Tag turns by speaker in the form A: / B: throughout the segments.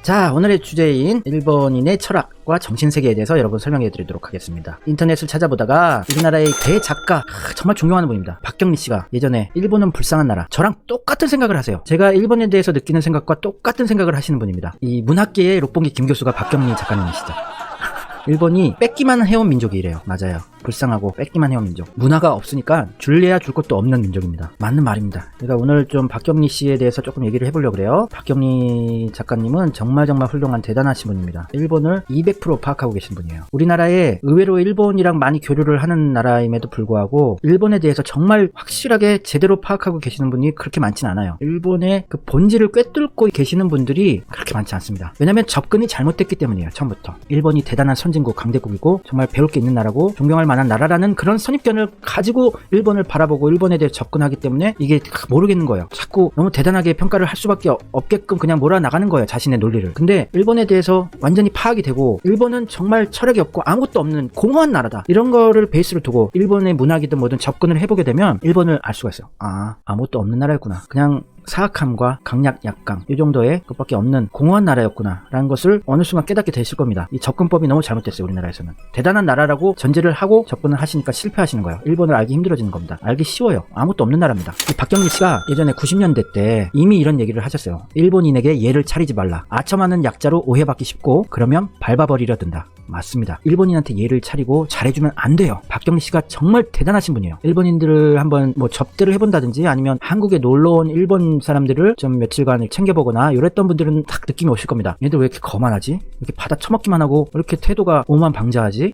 A: 자, 오늘의 주제인 일본인의 철학과 정신세계에 대해서 여러분 설명해 드리도록 하겠습니다. 인터넷을 찾아보다가 우리나라의 대작가, 정말 존경하는 분입니다. 박경리 씨가 예전에 일본은 불쌍한 나라, 저랑 똑같은 생각을 하세요. 제가 일본에 대해서 느끼는 생각과 똑같은 생각을 하시는 분입니다. 이 문학계의 록봉기 김 교수가 박경리 작가님이시죠. 일본이 뺏기만 해온 민족이래요. 맞아요. 불쌍하고 뺏기만 해온 민족. 문화가 없으니까 줄래야 줄 것도 없는 민족입니다. 맞는 말입니다. 제가 오늘 좀 박경리 씨에 대해서 조금 얘기를 해보려고 그래요. 박경리 작가님은 정말 훌륭한 대단하신 분입니다. 일본을 200% 파악하고 계신 분이에요. 우리나라에 의외로 일본이랑 많이 교류를 하는 나라임에도 불구하고 일본에 대해서 정말 확실하게 제대로 파악하고 계시는 분이 그렇게 많진 않아요. 일본의 그 본질을 꿰뚫고 계시는 분들이 그렇게 많지 않습니다. 왜냐면 접근이 잘못됐기 때문이에요. 처음부터. 일본이 대단한 선진국, 강대국이고 정말 배울 게 있는 나라고 존경할 만한 나라라는 그런 선입견을 가지고 일본을 바라보고 일본에 대해 접근하기 때문에 이게 모르겠는 거예요. 자꾸 너무 대단하게 평가를 할 수밖에 없게끔 그냥 몰아나가는 거예요. 자신의 논리를. 근데 일본에 대해서 완전히 파악이 되고 일본은 정말 철학이 없고 아무것도 없는 공허한 나라다. 이런 거를 베이스로 두고 일본의 문학이든 뭐든 접근을 해보게 되면 일본을 알 수가 있어요. 아무것도 없는 나라였구나. 그냥 사악함과 강약 약강 이 정도의 것밖에 없는 공허한 나라였구나 라는 것을 어느 순간 깨닫게 되실 겁니다. 이 접근법이 너무 잘못됐어요. 우리나라에서는 대단한 나라라고 전제를 하고 접근을 하시니까 실패하시는 거예요. 일본을 알기 힘들어지는 겁니다. 알기 쉬워요. 아무것도 없는 나라입니다. 이 박경리 씨가 예전에 90년대 때 이미 이런 얘기를 하셨어요. 일본인에게 예를 차리지 말라. 아첨하는 약자로 오해받기 쉽고 그러면 밟아버리려 든다. 맞습니다. 일본인한테 예를 차리고 잘해주면 안 돼요. 박경리 씨가 정말 대단하신 분이에요. 일본인들을 한번 뭐 접대를 해본다든지 아니면 한국에 놀러온 일본 사람들을 좀 며칠간 챙겨보거나 이랬던 분들은 딱 느낌이 오실 겁니다. 얘들 왜 이렇게 거만하지? 이렇게 받아 처먹기만 하고 왜 이렇게 태도가 오만방자하지?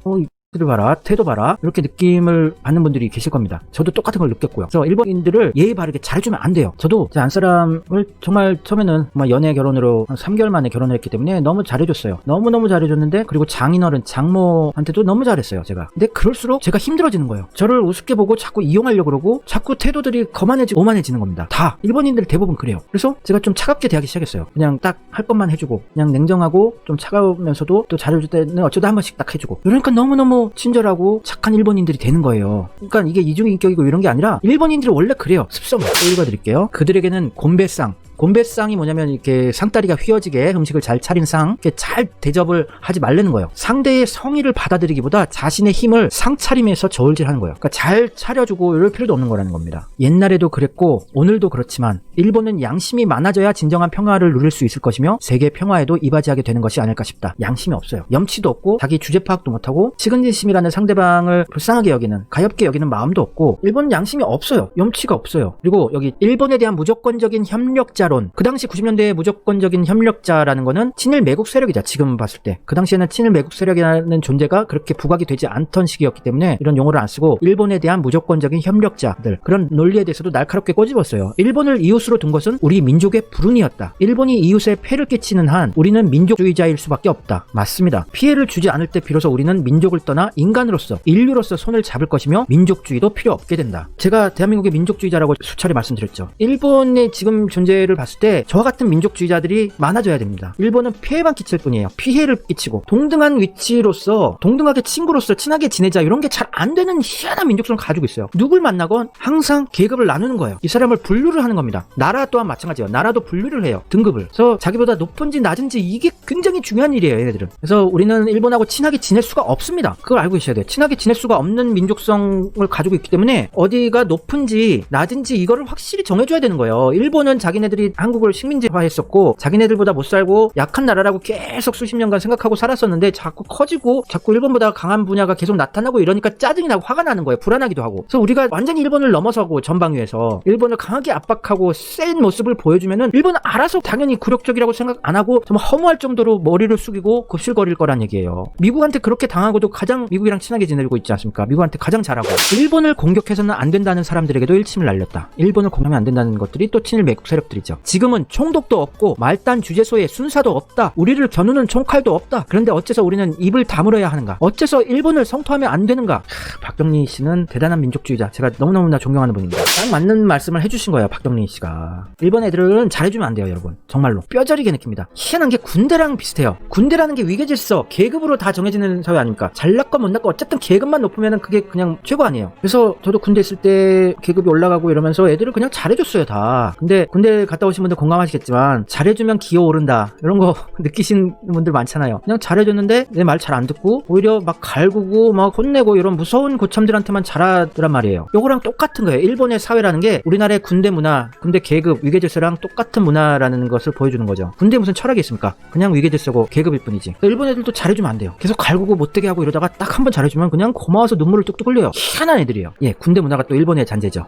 A: 이들 봐라, 태도 봐라, 이렇게 느낌을 받는 분들이 계실 겁니다. 저도 똑같은 걸 느꼈고요. 그래서 일본인들을 예의 바르게 잘해주면 안 돼요. 저도 제 안사람을 정말 처음에는 연애 결혼으로 3개월 만에 결혼을 했기 때문에 너무 잘해줬어요. 너무너무 잘해줬는데, 그리고 장인어른, 장모한테도 너무 잘했어요, 제가. 근데 그럴수록 제가 힘들어지는 거예요. 저를 우습게 보고 자꾸 이용하려고 그러고 자꾸 태도들이 거만해지고 오만해지는 겁니다. 다 일본인들 대부분 그래요. 그래서 제가 좀 차갑게 대하기 시작했어요. 그냥 딱 할 것만 해주고, 그냥 냉정하고 좀 차가우면서도 또 잘해줄 때는 어쩌다 한 번씩 딱 해주고, 그러니까 너무너무 친절하고 착한 일본인들이 되는 거예요. 그러니까 이게 이중인격이고 이런 게 아니라 일본인들이 원래 그래요. 습성. 또 읽어드릴게요. 그들에게는 곤배상이 뭐냐면 이렇게 상다리가 휘어지게 음식을 잘 차린 상, 이렇게 잘 대접을 하지 말라는 거예요. 상대의 성의를 받아들이기보다 자신의 힘을 상차림에서 저울질하는 거예요. 그러니까 잘 차려주고 이럴 필요도 없는 거라는 겁니다. 옛날에도 그랬고 오늘도 그렇지만 일본은 양심이 많아져야 진정한 평화를 누릴 수 있을 것이며 세계 평화에도 이바지하게 되는 것이 아닐까 싶다. 양심이 없어요. 염치도 없고 자기 주제 파악도 못하고 측은지심이라는 상대방을 불쌍하게 여기는, 가엾게 여기는 마음도 없고, 일본은 양심이 없어요. 염치가 없어요. 그리고 여기 일본에 대한 무조건적인 협력자, 그 당시 90년대의 무조건적인 협력자라는 거는 친일 매국 세력이자, 지금 봤을 때 그 당시에는 친일 매국 세력이라는 존재가 그렇게 부각이 되지 않던 시기였기 때문에 이런 용어를 안 쓰고 일본에 대한 무조건적인 협력자들, 그런 논리에 대해서도 날카롭게 꼬집었어요. 일본을 이웃으로 둔 것은 우리 민족의 불운이었다. 일본이 이웃에 폐를 끼치는 한 우리는 민족주의자일 수밖에 없다. 맞습니다. 피해를 주지 않을 때 비로소 우리는 민족을 떠나 인간으로서, 인류로서 손을 잡을 것이며 민족주의도 필요 없게 된다. 제가 대한민국의 민족주의자라고 수차례 말씀드렸죠. 일본의 지금 존재를 봤을 때 저와 같은 민족주의자들이 많아져야 됩니다. 일본은 피해만 끼칠 뿐이에요. 피해를 끼치고 동등한 위치로서, 동등하게 친구로서 친하게 지내자, 이런 게 잘 안 되는 희한한 민족성을 가지고 있어요. 누굴 만나건 항상 계급을 나누는 거예요. 이 사람을 분류를 하는 겁니다. 나라 또한 마찬가지예요. 나라도 분류를 해요. 등급을. 그래서 자기보다 높은지 낮은지 이게 굉장히 중요한 일이에요, 얘네들은. 그래서 우리는 일본하고 친하게 지낼 수가 없습니다. 그걸 알고 계셔야 돼요. 친하게 지낼 수가 없는 민족성을 가지고 있기 때문에 어디가 높은지 낮은지 이거를 확실히 정해줘야 되는 거예요. 일본은 자기네들이 한국을 식민지화했었고 자기네들보다 못 살고 약한 나라라고 계속 수십 년간 생각하고 살았었는데, 자꾸 커지고 자꾸 일본보다 강한 분야가 계속 나타나고 이러니까 짜증이 나고 화가 나는 거예요. 불안하기도 하고. 그래서 우리가 완전히 일본을 넘어서고 전방위에서 일본을 강하게 압박하고 센 모습을 보여주면은 일본은 알아서 당연히 굴욕적이라고 생각 안 하고 정말 허무할 정도로 머리를 숙이고 곱실거릴 거란 얘기예요. 미국한테 그렇게 당하고도 가장 미국이랑 친하게 지내고 있지 않습니까? 미국한테 가장 잘하고. 일본을 공격해서는 안 된다는 사람들에게도 일침을 날렸다. 일본을 공격하면 안 된다는 것들이 또 친일 매국 세력들이죠. 지금은 총독도 없고 말단 주재소에 순사도 없다. 우리를 겨누는 총칼도 없다. 그런데 어째서 우리는 입을 다물어야 하는가? 어째서 일본을 성토하면 안 되는가? 박경리 씨는 대단한 민족주의자. 제가 너무너무나 존경하는 분입니다. 딱 맞는 말씀을 해주신 거예요, 박경리 씨가. 일본 애들은 잘해주면 안 돼요, 여러분. 정말로 뼈저리게 느낍니다. 희한한 게 군대랑 비슷해요. 군대라는 게 위계질서, 계급으로 다 정해지는 사회 아닙니까? 잘났건 못났건 어쨌든 계급만 높으면 그게 그냥 최고 아니에요. 그래서 저도 군대 있을 때 계급이 올라가고 이러면서 애들을 그냥 잘해줬어요, 다. 근데 군대 갔다 오신 분들 공감하시겠지만 잘해주면 기어오른다 이런 거 느끼신 분들 많잖아요. 그냥 잘해줬는데 내 말 잘 안 듣고 오히려 막 갈구고 막 혼내고 이런 무서운 고참들한테만 잘하더란 말이에요. 요거랑 똑같은 거예요. 일본의 사회라는 게 우리나라의 군대 문화, 군대 계급, 위계질서랑 똑같은 문화라는 것을 보여주는 거죠. 군대에 무슨 철학이 있습니까? 그냥 위계질서고 계급일 뿐이지. 일본 애들도 잘해주면 안 돼요. 계속 갈구고 못되게 하고 이러다가 딱 한 번 잘해주면 그냥 고마워서 눈물을 뚝뚝 흘려요. 희한한 애들이에요. 예, 군대 문화가 또 일본의 잔재죠.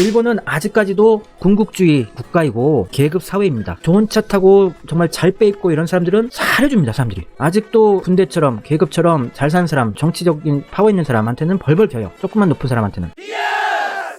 A: 일본은 아직까지도 군국주의 국가이고 계급 사회입니다. 좋은 차 타고 정말 잘 빼입고 이런 사람들은 잘해줍니다. 사람들이 아직도 군대처럼 계급처럼 잘 사는 사람, 정치적인 파워 있는 사람한테는 벌벌 펴요. 조금만 높은 사람한테는.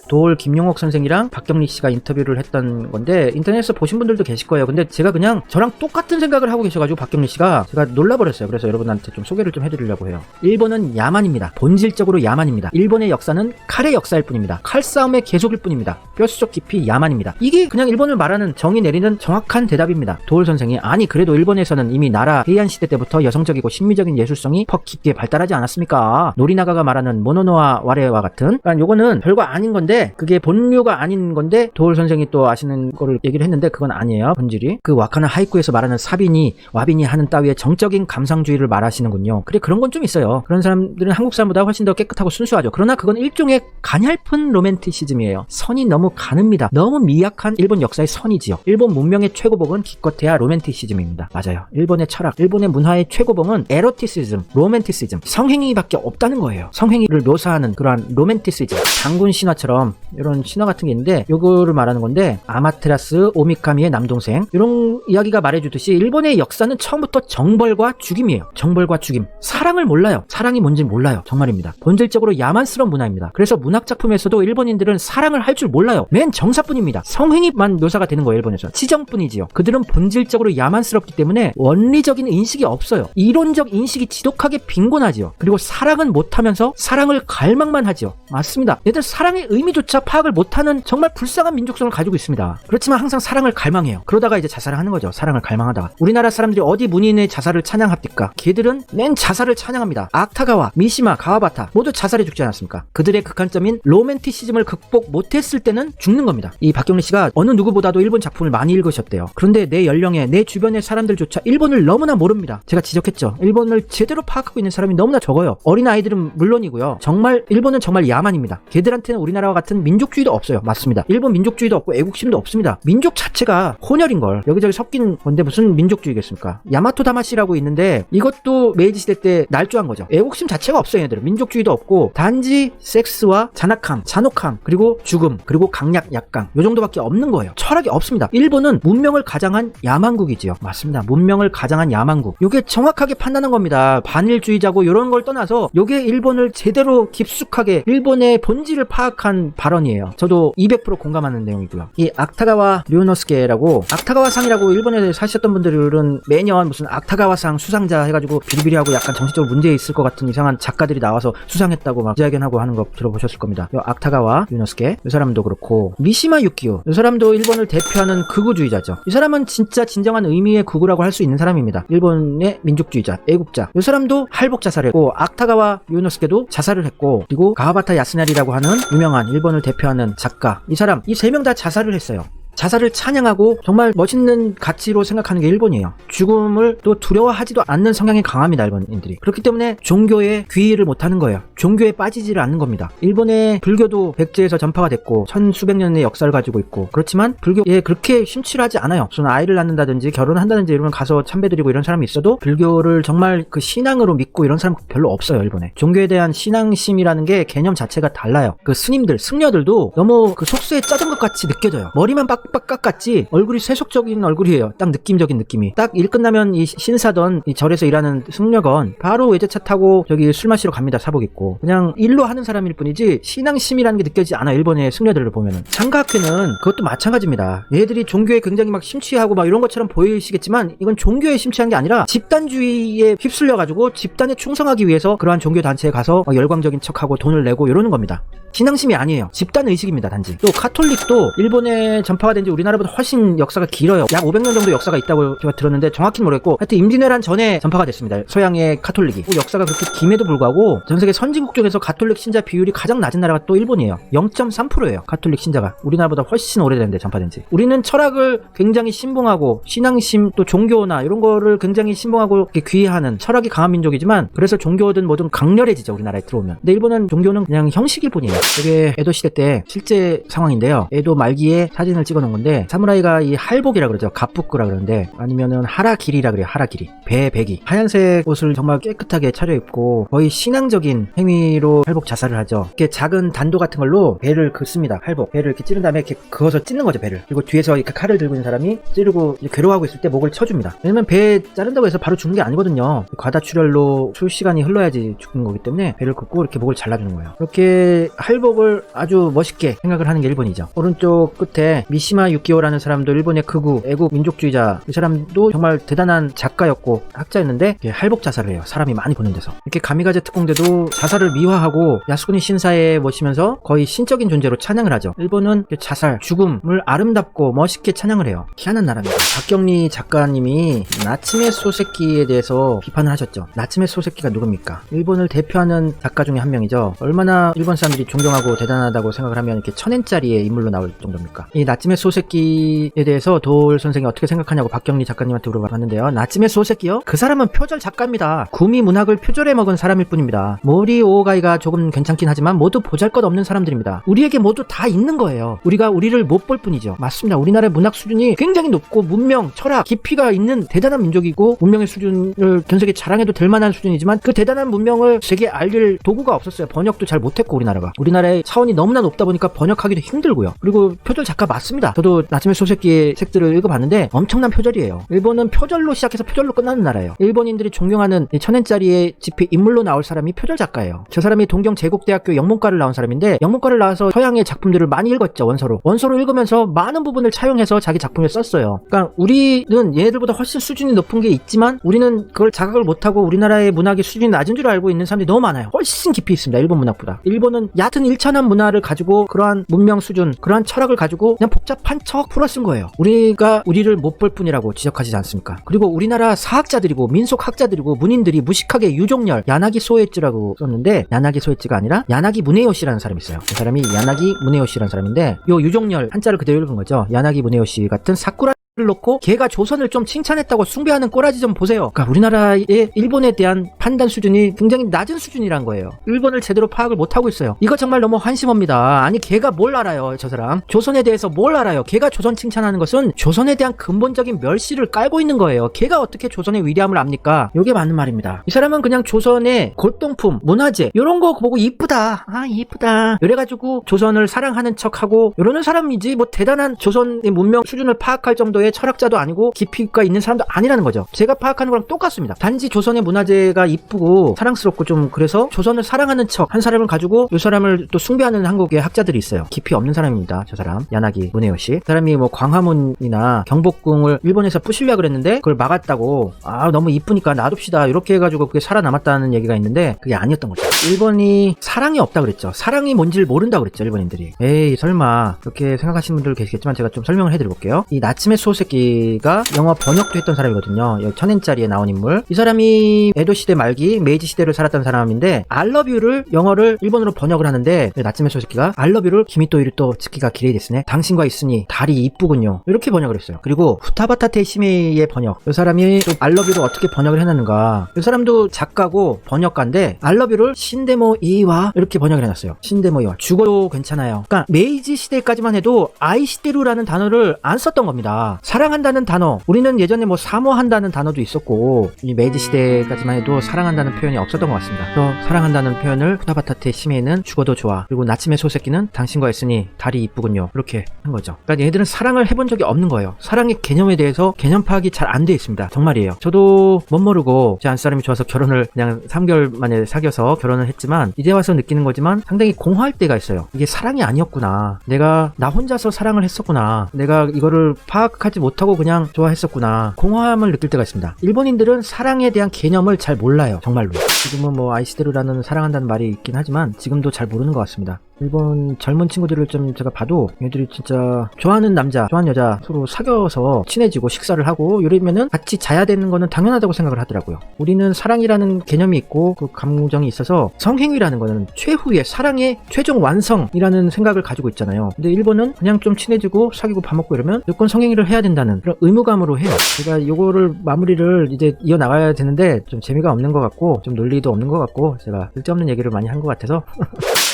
A: 도올 김용옥 선생이랑 박경리 씨가 인터뷰를 했던 건데 인터넷에서 보신 분들도 계실 거예요. 근데 제가 그냥 저랑 똑같은 생각을 하고 계셔가지고 박경리 씨가 제가 놀라버렸어요. 그래서 여러분한테 좀 소개를 좀 해드리려고 해요. 일본은 야만입니다. 본질적으로 야만입니다. 일본의 역사는 칼의 역사일 뿐입니다. 칼싸움의 계속일 뿐입니다. 뼛속 깊이 야만입니다. 이게 그냥 일본을 말하는 정의 내리는 정확한 대답입니다. 도올 선생이 아니 그래도 일본에서는 이미 나라 헤이안 시대 때부터 여성적이고 신미적인 예술성이 퍽 깊게 발달하지 않았습니까? 노리나가가 말하는 모노노와 와레와 같은 그러니까 요거는 별거 아닌 건데 그게 본류가 아닌 건데 도올 선생이 또 아시는 거를 얘기를 했는데 그건 아니에요. 본질이 그 와카나 하이쿠에서 말하는 사비니 와비니 하는 따위의 정적인 감상주의를 말하시는군요. 그래 그런 건 좀 있어요. 그런 사람들은 한국 사람보다 훨씬 더 깨끗하고 순수하죠. 그러나 그건 일종의 가냘픈 로맨티시즘이에요. 선이 너무 가늡니다. 너무 미약한 일본 역사의 선이지요. 일본 문명의 최고봉은 기껏해야 로맨티시즘입니다. 맞아요. 일본의 철학, 일본의 문화의 최고봉은 에로티시즘, 로맨티시즘, 성행위밖에 없다는 거예요. 성행위를 묘사하는 그러한 로맨티시즘, 장군 신화처럼 이런 신화 같은 게 있는데 요거를 말하는 건데 아마테라스 오미카미의 남동생 이런 이야기가 말해주듯이 일본의 역사는 처음부터 정벌과 죽임이에요. 정벌과 죽임. 사랑을 몰라요. 사랑이 뭔지 몰라요. 정말입니다. 본질적으로 야만스러운 문화입니다. 그래서 문학작품에서도 일본인들은 사랑을 할 줄 몰라요. 맨 정사뿐입니다. 성행위만 묘사가 되는 거예요. 일본에서. 치정뿐이지요. 그들은 본질적으로 야만스럽기 때문에 원리적인 인식이 없어요. 이론적 인식이 지독하게 빈곤하지요. 그리고 사랑은 못하면서 사랑을 갈망만 하지요. 맞습니다. 얘들 사랑의 의미조차 파악을 못하는 정말 불쌍한 민족성을 가지고 있습니다. 그렇지만 항상 사랑을 갈망해요. 그러다가 이제 자살을 하는 거죠. 사랑을 갈망하다가. 우리나라 사람들이 어디 문인의 자살을 찬양합니까? 걔들은 맨 자살을 찬양합니다. 아크타가와, 미시마, 가와바타 모두 자살해 죽지 않았습니까? 그들의 극한점인 로맨티시즘을 극복 못했을 때는 죽는 겁니다. 이 박경리 씨가 어느 누구보다도 일본 작품을 많이 읽으셨대요. 그런데 내 연령에 내 주변의 사람들조차 일본을 너무나 모릅니다. 제가 지적했죠. 일본을 제대로 파악하고 있는 사람이 너무나 적어요. 어린 아이들은 물론이고요. 정말 일본은 정말 야만입니다. 걔들한테는 우리나라와 같은 민족주의도 없어요. 맞습니다. 일본 민족주의도 없고 애국심도 없습니다. 민족 자체가 혼혈인걸. 여기저기 섞인 건데 무슨 민족주의겠습니까? 야마토 다마시라고 있는데 이것도 메이지 시대 때 날조한 거죠. 애국심 자체가 없어요. 얘들은. 민족주의도 없고 단지 섹스와 잔악함, 잔혹함, 그리고 죽음, 그리고 강약, 약강 요 정도밖에 없는 거예요. 철학이 없습니다. 일본은 문명을 가장한 야만국이지요. 맞습니다. 문명을 가장한 야만국. 요게 정확하게 판단한 겁니다. 반일주의자고 이런 걸 떠나서 요게 일본을 제대로 깊숙하게 일본의 본질을 파악한 발언이에요. 저도 200% 공감하는 내용이고요. 이 아크타가와 류노스케라고 아크타가와상이라고 일본에 사셨던 분들은 매년 무슨 아크타가와상 수상자 해가지고 비리비리하고 약간 정신적으로 문제 있을 것 같은 이상한 작가들이 나와서 수상했다고 막 기자회견하고 하는 거 들어보셨을 겁니다. 요 아크타가와 류노스케 이 사람도 그렇고 미시마 유키오 이 사람도 일본을 대표하는 극우주의자죠. 이 사람은 진짜 진정한 의미의 극우라고 할 수 있는 사람입니다. 일본의 민족주의자, 애국자. 이 사람도 할복 자살했고 아크타가와 류노스케도 자살을 했고 그리고 가와바타 야스나리라고 하는 유명한 일본을 대표하는 작가 이 사람 이 세 명 다 자살을 했어요. 자살을 찬양하고 정말 멋있는 가치로 생각하는 게 일본이에요. 죽음을 또 두려워하지도 않는 성향이 강합니다. 일본인들이. 그렇기 때문에 종교에 귀의를 못하는 거예요. 종교에 빠지지를 않는 겁니다. 일본의 불교도 백제에서 전파가 됐고 천수백 년의 역사를 가지고 있고 그렇지만 불교에 그렇게 심취하지 않아요. 무슨 아이를 낳는다든지 결혼한다든지 이러면 가서 참배드리고 이런 사람이 있어도 불교를 정말 그 신앙으로 믿고 이런 사람 별로 없어요. 일본에. 종교에 대한 신앙심이라는 게 개념 자체가 달라요. 그 스님들, 승려들도 너무 그 속수에 짜진 것 같이 느껴져요. 머리만 빡빡 깎았지 얼굴이 세속적인 얼굴이에요. 딱 느낌적인 느낌이. 딱 일 끝나면 이 신사던 이 절에서 일하는 승려건 바로 외제차 타고 저기 술 마시러 갑니다. 사복 입고. 그냥 일로 하는 사람일 뿐이지 신앙심이라는 게 느껴지지 않아. 일본의 승려들을 보면은. 장가학회는 그것도 마찬가지입니다. 얘들이 종교에 굉장히 막 심취하고 막 이런 것처럼 보이시겠지만 이건 종교에 심취한 게 아니라 집단주의에 휩쓸려가지고 집단에 충성하기 위해서 그러한 종교 단체에 가서 막 열광적인 척하고 돈을 내고 이러는 겁니다. 신앙심이 아니에요. 집단 의식입니다. 단지. 또 카톨릭도 일본에 전파가 된 지 우리나라보다 훨씬 역사가 길어요. 약 500년 정도 역사가 있다고 제가 들었는데 정확히는 모르겠고 하여튼 임진왜란 전에 전파가 됐습니다. 서양의 카톨릭이. 역사가 그렇게 김에도 불구하고 전 세계 선진국 중에서 가톨릭 신자 비율이 가장 낮은 나라가 또 일본이에요. 0.3%예요. 가톨릭 신자가. 우리나라보다 훨씬 오래됐는데 전파된 지. 우리는 철학을 굉장히 신봉하고 신앙심 또 종교나 이런 거를 굉장히 신봉하고 귀의하는 철학이 강한 민족이지만 그래서 종교든 뭐든 강렬해지죠. 우리나라에 들어오면. 근데 일본은 종교는 그냥 형식일 뿐이에요. 이게 에도 시대 때 실제 상황인데요. 에도 말기에 사진을 찍어 놓은 건데 사무라이가 이 할복이라 그러죠. 갑부꾸라 그러는데 아니면은 하라기리라 그래요. 하라기리. 배기. 하얀색 옷을 정말 깨끗하게 차려입고 거의 신앙적인 행위로 할복 자살을 하죠. 이렇게 작은 단도 같은 걸로 배를 긋습니다. 할복. 배를 이렇게 찌른 다음에 이렇게 그어서 찢는 거죠. 배를. 그리고 뒤에서 이렇게 칼을 들고 있는 사람이 찌르고 괴로워하고 있을 때 목을 쳐줍니다. 왜냐면 배 자른다고 해서 바로 죽는 게 아니거든요. 과다출혈로 수시간이 흘러야지 죽는 거기 때문에 배를 긋고 이렇게 목을 잘라주는 거예요. 이렇게 할복을 아주 멋있게 생각을 하는 게 일본이죠. 오른쪽 끝에 미시마 유키오라는 사람도 일본의 극우 애국 민족주의자. 이 사람도 정말 대단한 작가였고 학자였는데 할복 자살을 해요. 사람이 많이 보는 데서. 이렇게 가미가제 특공대도 자살을 미화하고 야스쿠니 신사에 모시면서 거의 신적인 존재로 찬양을 하죠. 일본은 자살, 죽음을 아름답고 멋있게 찬양을 해요. 희한한 나라입니다. 박경리 작가님이 나츠메 소세키에 대해서 비판을 하셨죠. 나츠메 소세키가 누굽니까? 일본을 대표하는 작가 중에 한 명이죠. 얼마나 일본 사람들이 존경하고 대단하다고 생각을 하면 이렇게 1000엔짜리의 인물로 나올 정도입니까? 이 나츠메 소세키에 대해서 도울 선생이 어떻게 생각하냐고 박경리 작가님한테 물어봤는데요. 나츠메 소세키요? 그 사람은 표절 작가입니다. 구미 문학을 표절해 먹은 사람일 뿐입니다. 모리 오오가이가 조금 괜찮긴 하지만 모두 보잘것없는 사람들입니다. 우리에게 모두 다 있는 거예요. 우리가 우리를 못 볼 뿐이죠. 맞습니다. 우리나라의 문학 수준이 굉장히 높고 문명, 철학, 깊이가 있는 대단한 민족이고 문명의 수준을 전 세계 자랑해도 될 만한 수준이지만 그 대단한 문명을 세계에 알릴 도구가 없었어요. 번역도 잘 못했고 우리나라의 차원이 너무나 높다 보니까 번역하기도 힘들고요. 그리고 표절 작가 맞습니다. 저도 나츠메 소세키의 책들을 읽어봤는데 엄청난 표절이에요. 일본은 표절로 시작해서 표절로 끝나는 나라예요. 일본인들이 존경하는 1000엔짜리의 집필 인물로 나올 사람이 표절 작가예요. 저 사람이 동경 제국대학교 영문과를 나온 사람인데 영문과를 나와서 서양의 작품들을 많이 읽었죠. 원서로 읽으면서 많은 부분을 차용해서 자기 작품에 썼어요. 그러니까 우리는 얘네들보다 훨씬 수준이 높은 게 있지만 우리는 그걸 자각을 못하고 우리나라의 문학의 수준이 낮은 줄 알고 있는 사람들이 너무 많아요. 훨씬 깊이 있습니다. 일본 문학보다. 일본은 얕은 일천한 문화를 가지고 그러한 문명 수준, 그러한 철학을 가지고 그냥 복잡한 척 풀어 쓴 거예요. 우리가 우리를 못 볼 뿐이라고 지적하지 않습니까? 그리고 우리나라 사학자들이고 민속학자들이고 문인들이 무식하게 유종열, 야나기 소에찌라고 썼는데 야나기 소에찌가 아니라 야나기 무네요시라는 사람이 있어요. 그 사람이 야나기 무네요시라는 사람인데 요 유종열 한자를 그대로 읽은 거죠. 야나기 무네요시 같은 사쿠라 를 놓고 걔가 조선을 좀 칭찬했다고 숭배하는 꼬라지 좀 보세요. 그러니까 우리나라의 일본에 대한 판단 수준이 굉장히 낮은 수준이란 거예요. 일본을 제대로 파악을 못하고 있어요. 이거 정말 너무 환심합니다. 아니 걔가 뭘 알아요, 저 사람. 조선에 대해서 뭘 알아요. 걔가 조선 칭찬하는 것은 조선에 대한 근본적인 멸시를 깔고 있는 거예요. 걔가 어떻게 조선의 위대함을 압니까? 이게 맞는 말입니다. 이 사람은 그냥 조선의 골동품, 문화재 이런 거 보고 이쁘다. 아 이쁘다. 이래가지고 조선을 사랑하는 척하고 이러는 사람이지 뭐 대단한 조선의 문명 수준을 파악할 정도의 철학자도 아니고 깊이가 있는 사람도 아니라는 거죠. 제가 파악하는 거랑 똑같습니다. 단지 조선의 문화재가 이쁘고 사랑스럽고 좀 그래서 조선을 사랑하는 척 한 사람을 가지고 이 사람을 또 숭배하는 한국의 학자들이 있어요. 깊이 없는 사람입니다. 저 사람 야나기 무네요시. 그 사람이 뭐 광화문이나 경복궁을 일본에서 부시려고 그랬는데 그걸 막았다고 아 너무 이쁘니까 놔둡시다 이렇게 해가지고 그게 살아남았다는 얘기가 있는데 그게 아니었던 거죠. 일본이 사랑이 없다 그랬죠. 사랑이 뭔지를 모른다 그랬죠. 일본인들이. 에이 설마 그렇게 생각하시는 분들 계시겠지만 제가 좀 설명을 해드려볼게요. 이 나츠메 소세키가 영어 번역도 했던 사람이거든요. 여기 1000엔짜리에 나온 인물. 이 사람이 에도 시대 말기 메이지 시대를 살았던 사람인데 I love you를 영어를 일본어로 번역을 하는데 나츠메 소세키가 I love you를 키미 또 이루 또 츠키가 기레이 데스네. 당신과 있으니 달이 이쁘군요. 이렇게 번역을 했어요. 그리고 후타바타테 시메이의 번역. 이 사람이 또 I love you를 어떻게 번역을 해놨는가. 이 사람도 작가고 번역가인데 I love you를 신데모 이와 이렇게 번역을 해놨어요. 신데모 이와 죽어도 괜찮아요. 그러니까 메이지 시대까지만 해도 아이시테루라는 단어를 안 썼던 겁니다. 사랑한다는 단어 우리는 예전에 뭐 사모한다는 단어도 있었고 이 메이지 시대까지만 해도 사랑한다는 표현이 없었던 것 같습니다. 그래서 사랑한다는 표현을 후타바타테 시메이는 죽어도 좋아 그리고 나츠메 소세키는 당신과 있으니 달이 이쁘군요 이렇게 한 거죠. 그러니까 얘들은 사랑을 해본 적이 없는 거예요. 사랑의 개념에 대해서 개념 파악이 잘 안 돼 있습니다. 정말이에요. 저도 못 모르고 제 안사람이 좋아서 결혼을 그냥 3개월 만에 사귀어서 결혼을 전에는 했지만 이제 와서 느끼는 거지만 상당히 공허할 때가 있어요. 이게 사랑이 아니었구나. 내가 나 혼자서 사랑을 했었구나. 내가 이거를 파악하지 못하고 그냥 좋아했었구나. 공허함을 느낄 때가 있습니다. 일본인들은 사랑에 대한 개념을 잘 몰라요. 정말로. 지금은 뭐 아이시데루라는 사랑한다는 말이 있긴 하지만 지금도 잘 모르는 것 같습니다. 일본 젊은 친구들을 좀 제가 봐도 얘들이 진짜 좋아하는 남자, 좋아하는 여자 서로 사귀어서 친해지고 식사를 하고 이러면은 같이 자야 되는 거는 당연하다고 생각을 하더라고요. 우리는 사랑이라는 개념이 있고 그 감정이 있어서 성행위라는 거는 최후의 사랑의 최종 완성이라는 생각을 가지고 있잖아요. 근데 일본은 그냥 좀 친해지고 사귀고 밥 먹고 이러면 무조건 성행위를 해야 된다는 그런 의무감으로 해요. 제가 요거를 마무리를 이제 이어나가야 되는데 좀 재미가 없는 것 같고 좀 논리도 없는 것 같고 제가 쓸데없는 얘기를 많이 한 것 같아서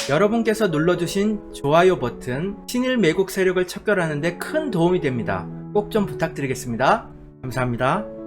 B: 여러분께서 눌러주신 좋아요 버튼, 친일 매국 세력을 척결하는 데 큰 도움이 됩니다. 꼭 좀 부탁드리겠습니다. 감사합니다.